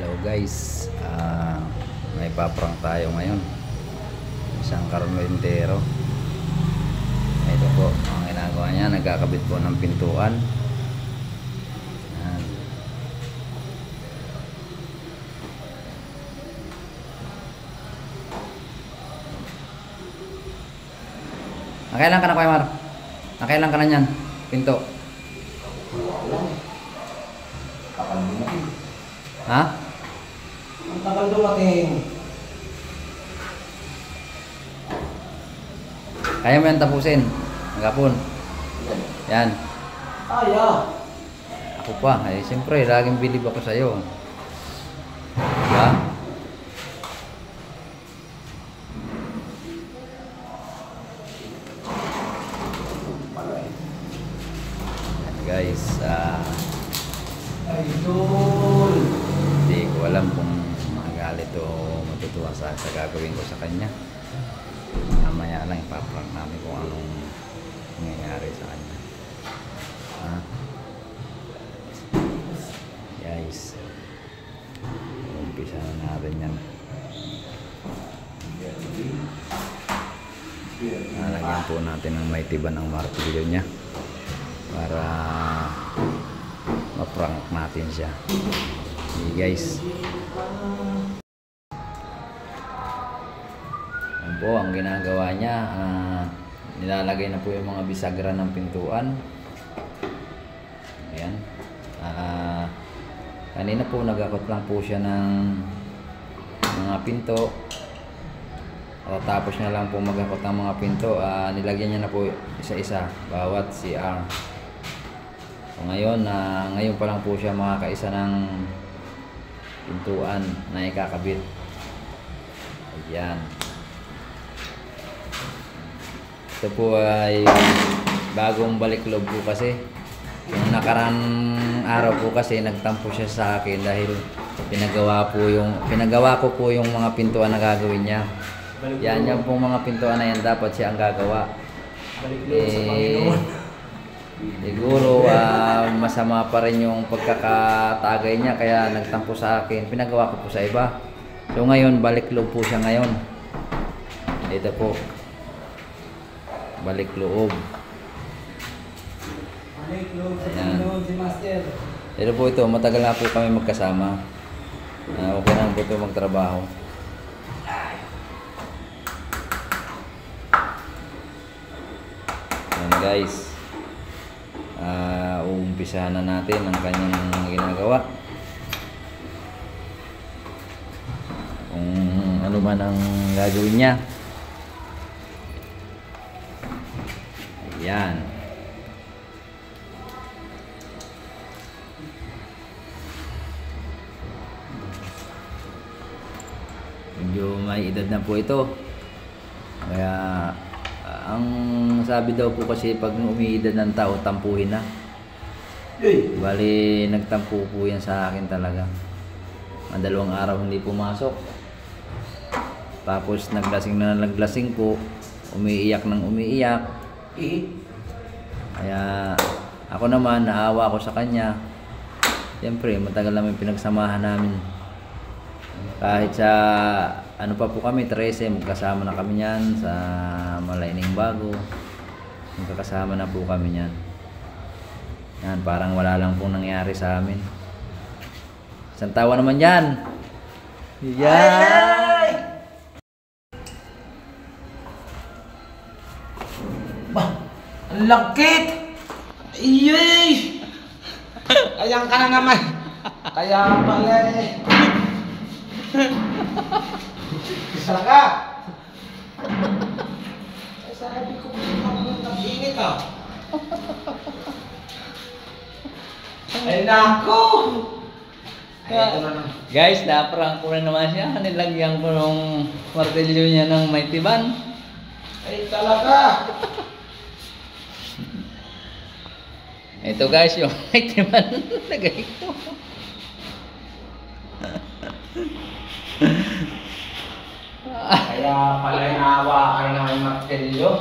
Hello guys, may paprang tayo ngayon. Isang karpentero. Ito po, ang ginagawa niya, nagkakabit po ng pintuan. Yan. Nakailan ka na, Kuya Mar? Nakailan ka na yan? Pinto? Ha? Ang tagal dumating. Kaya mo yan tapusin. Hangapon. Yan. Kaya. Ako pa. Eh, siyempre, laging bilib ako sa'yo. Diba? Yan guys. Idol. Hindi ko alam kung magalit o matutuwa sa gagawin ko sa kanya. Mamaya lang ipaprank namin kung anong nangyayari sa kanya. Guys, umpisa na natin yan. Nalagyan po natin ng may tiba ng martilyo niya para maprank natin siya. Okay guys. Yan po ang ginagawa niya. Nilalagay na po yung mga bisagra ng pintuan. Ayan. Kanina po nagakot lang po siya ng mga pinto. Tapos niya lang po magakot ng mga pinto. Nilagyan niya na po isa-isa bawat CR. So ngayon pa lang po siya makakaisa ng pintuan na ikakabit. Ayan. Ito po ay bagong balik loob po kasi. Yung nakarang araw po kasi nagtampo siya sa akin dahil pinagawa ko po yung mga pintuan na gagawin niya. Yan pong mga pintuan na yan dapat siya ang gagawa. Balik loob sa Panginoon. Siguro masama pa rin yung pagkakatagay niya kaya nagtampo sa akin. Pinagawa ko po sa iba. So ngayon balik loob po siya ngayon. Ito po. Balik loob. Balik loob sa Panginoon si Master. Ito po ito, matagal na po kami magkasama. Okay na po ito magtrabaho. Yan guys. Uumpisahan na natin ang kanyang ginagawa. Kung ano man ang gagawin niya. Ayan. Medyo may edad na po ito. Kaya ang sabi daw po kasi pag umiidad ng tao, tampuhin na. Bali, nagtampo po yan sa akin talaga. Dalawang araw hindi pumasok. Tapos naglasing na naglasing po. Umiiyak ng umiiyak. Kaya ako naman, naawa ako sa kanya. Siyempre, matagal namin pinagsamahan namin. Kahit sa ano pa po kami, 13, magkasama na kami yan sa Malaining Bago. Magkakasama na po kami yan. Yan, parang wala lang pong nangyari sa amin. Isang tawa naman yan. Yan! Bah, ang lakit! Iyay! Ayan ka na naman. Kaya pala eh. Isa ka! Ay, sabi ko nag-init ah. Ay nako! Ay, ito na naman. Guys, naprank ko na naman siya. Nilagyan ko ng martilyo niya ng may tiban. Ay talaga! Ito guys, yung may tiban. Lagay ko. Kaya pala inawa kayo na may martilyo.